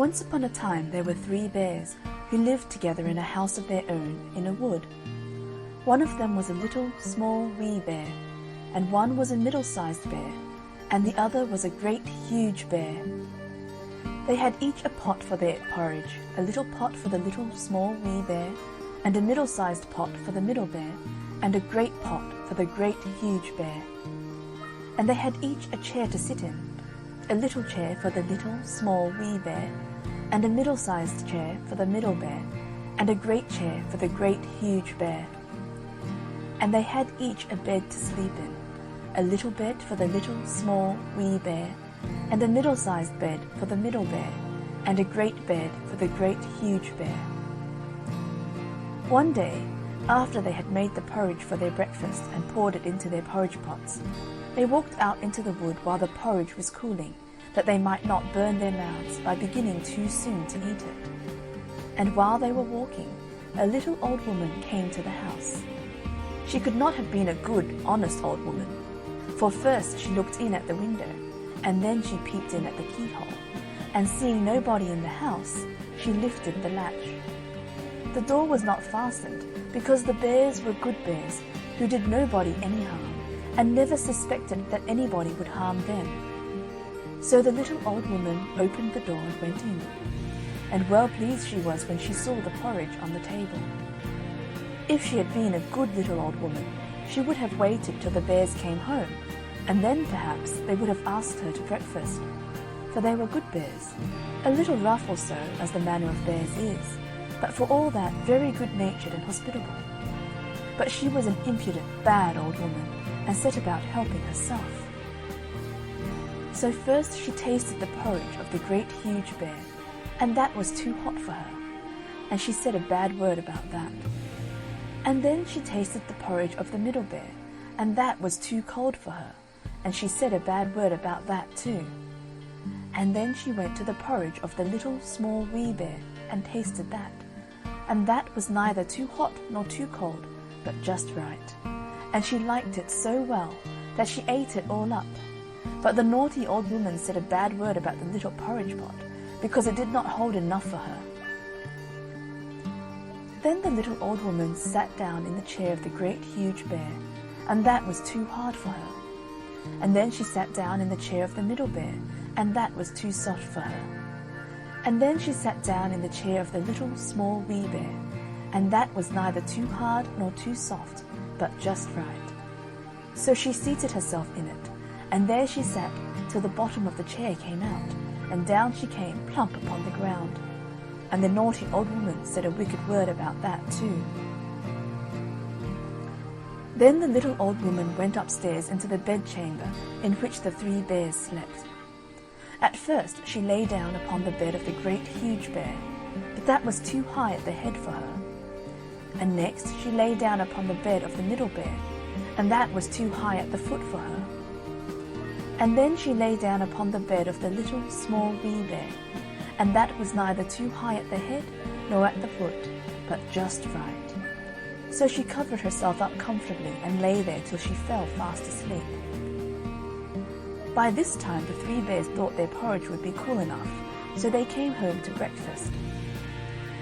Once upon a time there were 3 bears who lived together in a house of their own in a wood. One of them was a little, small, wee bear, and one was a middle-sized bear, and the other was a great, huge bear. They had each a pot for their porridge, a little pot for the little, small, wee bear, and a middle-sized pot for the middle bear, and a great pot for the great, huge bear. And they had each a chair to sit in, a little chair for the little, small, wee bear, and a middle-sized chair for the middle bear, and a great chair for the great, huge bear. And they had each a bed to sleep in, a little bed for the little, small, wee bear, and a middle-sized bed for the middle bear, and a great bed for the great, huge bear. One day, after they had made the porridge for their breakfast and poured it into their porridge pots, they walked out into the wood while the porridge was cooling, that they might not burn their mouths by beginning too soon to eat it. And while they were walking, a little old woman came to the house. She could not have been a good, honest old woman, for first she looked in at the window, and then she peeped in at the keyhole, and seeing nobody in the house, she lifted the latch. The door was not fastened, because the bears were good bears, who did nobody any harm, and never suspected that anybody would harm them. So the little old woman opened the door and went in, and well pleased she was when she saw the porridge on the table. If she had been a good little old woman, she would have waited till the bears came home, and then perhaps they would have asked her to breakfast, for they were good bears, a little rough or so, as the manner of bears is, but for all that very good-natured and hospitable. But she was an impudent, bad old woman, and set about helping herself. So first she tasted the porridge of the great huge bear, and that was too hot for her, and she said a bad word about that. And then she tasted the porridge of the middle bear, and that was too cold for her, and she said a bad word about that too. And then she went to the porridge of the little, small, wee bear, and tasted that, and that was neither too hot nor too cold, but just right. And she liked it so well that she ate it all up. But the naughty old woman said a bad word about the little porridge pot, because it did not hold enough for her. Then the little old woman sat down in the chair of the great huge bear, and that was too hard for her. And then she sat down in the chair of the middle bear, and that was too soft for her. And then she sat down in the chair of the little, small, wee bear, and that was neither too hard nor too soft, but just right. So she seated herself in it, and there she sat till the bottom of the chair came out, and down she came plump upon the ground. And the naughty old woman said a wicked word about that too. Then the little old woman went upstairs into the bedchamber in which the 3 bears slept. At first she lay down upon the bed of the great huge bear, but that was too high at the head for her. And next she lay down upon the bed of the middle bear, and that was too high at the foot for her. And then she lay down upon the bed of the little, small, wee bear, and that was neither too high at the head nor at the foot, but just right. So she covered herself up comfortably and lay there till she fell fast asleep. By this time the 3 bears thought their porridge would be cool enough, so they came home to breakfast.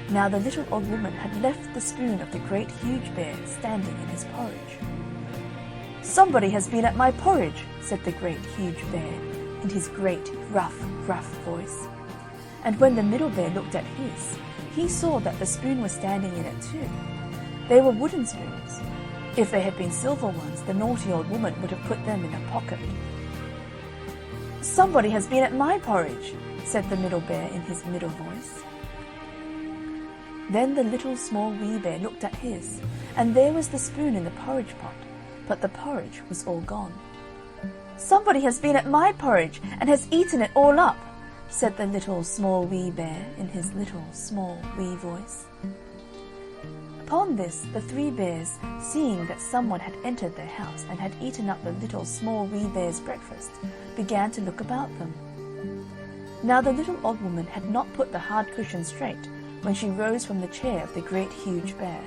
Now the little old woman had left the spoon of the great huge bear standing in his porridge. "Somebody has been at my porridge," said the great huge bear, in his great, rough, gruff voice. And when the middle bear looked at his, he saw that the spoon was standing in it too. They were wooden spoons. If they had been silver ones, the naughty old woman would have put them in her pocket. "Somebody has been at my porridge," said the middle bear in his middle voice. Then the little, small, wee bear looked at his, and there was the spoon in the porridge pot, but the porridge was all gone. "Somebody has been at my porridge, and has eaten it all up," said the little, small, wee bear in his little, small, wee voice. Upon this, the 3 bears, seeing that someone had entered their house and had eaten up the little, small, wee bear's breakfast, began to look about them. Now the little old woman had not put the hard cushion straight when she rose from the chair of the great huge bear.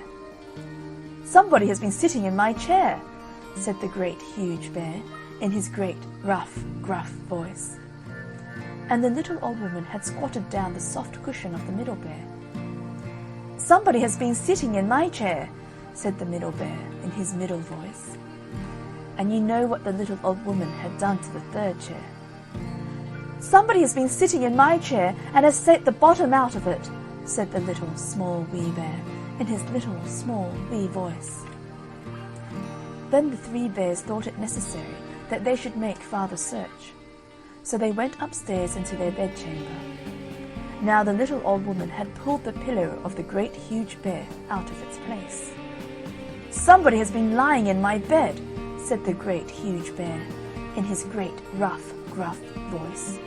"Somebody has been sitting in my chair," said the great huge bear in his great, rough, gruff voice. and the little old woman had squatted down the soft cushion of the middle bear. "Somebody has been sitting in my chair," said the middle bear in his middle voice. And you know what the little old woman had done to the third chair. "Somebody has been sitting in my chair and has set the bottom out of it," said the little small wee bear in his little small wee voice. Then the three bears thought it necessary that they should make farther search. So they went upstairs into their bedchamber. Now the little old woman had pulled the pillow of the great huge bear out of its place. "Somebody has been lying in my bed," said the great huge bear in his great rough, gruff voice.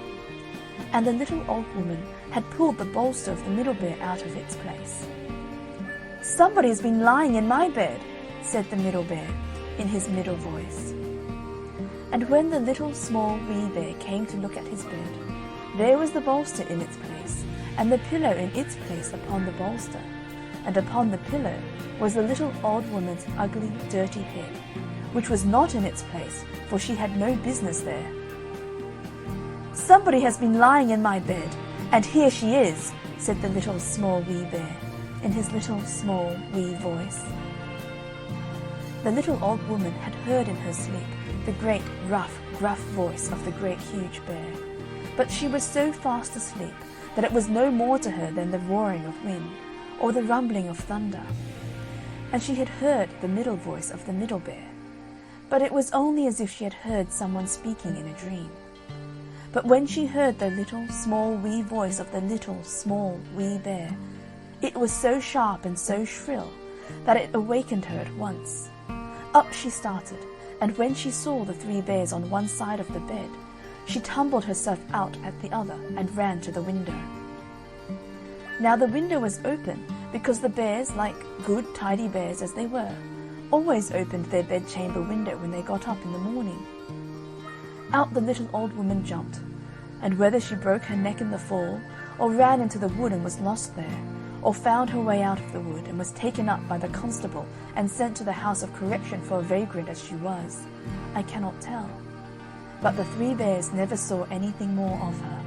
And the little old woman had pulled the bolster of the middle bear out of its place. "Somebody has been lying in my bed," said the middle bear in his middle voice. And when the little small wee bear came to look at his bed, there was the bolster in its place, and the pillow in its place upon the bolster, and upon the pillow was the little old woman's ugly, dirty head, which was not in its place, for she had no business there. "Somebody has been lying in my bed, and here she is," said the little small wee bear in his little small wee voice. The little old woman had heard in her sleep the great rough, gruff voice of the great huge bear, but she was so fast asleep that it was no more to her than the roaring of wind or the rumbling of thunder. And she had heard the middle voice of the middle bear, but it was only as if she had heard someone speaking in a dream. But when she heard the little small wee voice of the little small wee bear, it was so sharp and so shrill that it awakened her at once. Up she started, and when she saw the three bears on one side of the bed, she tumbled herself out at the other and ran to the window. Now the window was open, because the bears, like good tidy bears as they were, always opened their bedchamber window when they got up in the morning. Out the little old woman jumped, and whether she broke her neck in the fall, or ran into the wood and was lost there, or found her way out of the wood and was taken up by the constable and sent to the house of correction for a vagrant as she was, I cannot tell. But the three bears never saw anything more of her.